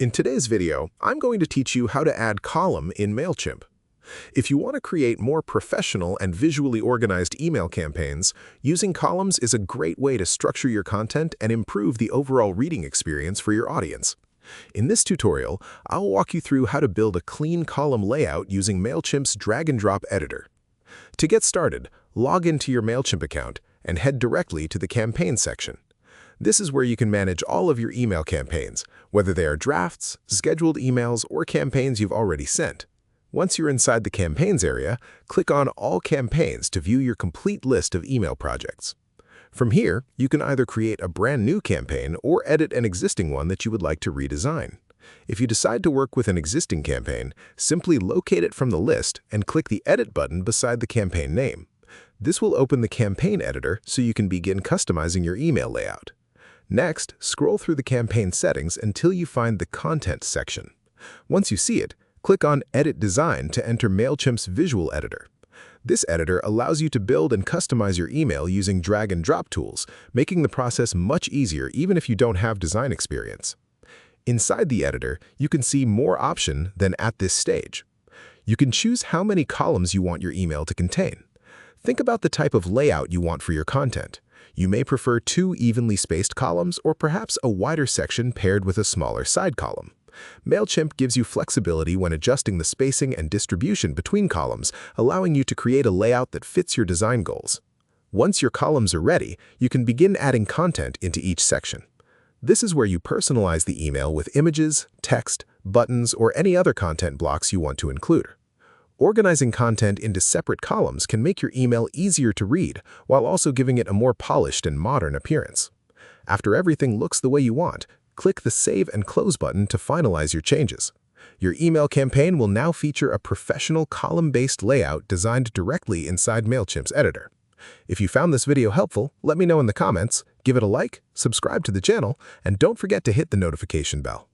In today's video, I'm going to teach you how to add column in Mailchimp. If you want to create more professional and visually organized email campaigns, using columns is a great way to structure your content and improve the overall reading experience for your audience. In this tutorial, I'll walk you through how to build a clean column layout using Mailchimp's drag-and-drop editor. To get started, log into your Mailchimp account and head directly to the Campaign section. This is where you can manage all of your email campaigns, whether they are drafts, scheduled emails, or campaigns you've already sent. Once you're inside the Campaigns area, click on All Campaigns to view your complete list of email projects. From here, you can either create a brand new campaign or edit an existing one that you would like to redesign. If you decide to work with an existing campaign, simply locate it from the list and click the Edit button beside the campaign name. This will open the campaign editor so you can begin customizing your email layout. Next, scroll through the campaign settings until you find the Content section. Once you see it, click on Edit Design to enter Mailchimp's visual editor. This editor allows you to build and customize your email using drag-and-drop tools, making the process much easier even if you don't have design experience. Inside the editor, you can see more options than at this stage. You can choose how many columns you want your email to contain. Think about the type of layout you want for your content. You may prefer 2 evenly spaced columns or perhaps a wider section paired with a smaller side column. Mailchimp gives you flexibility when adjusting the spacing and distribution between columns, allowing you to create a layout that fits your design goals. Once your columns are ready, you can begin adding content into each section. This is where you personalize the email with images, text, buttons, or any other content blocks you want to include. Organizing content into separate columns can make your email easier to read while also giving it a more polished and modern appearance. After everything looks the way you want, click the Save and Close button to finalize your changes. Your email campaign will now feature a professional column-based layout designed directly inside Mailchimp's editor. If you found this video helpful, let me know in the comments, give it a like, subscribe to the channel, and don't forget to hit the notification bell.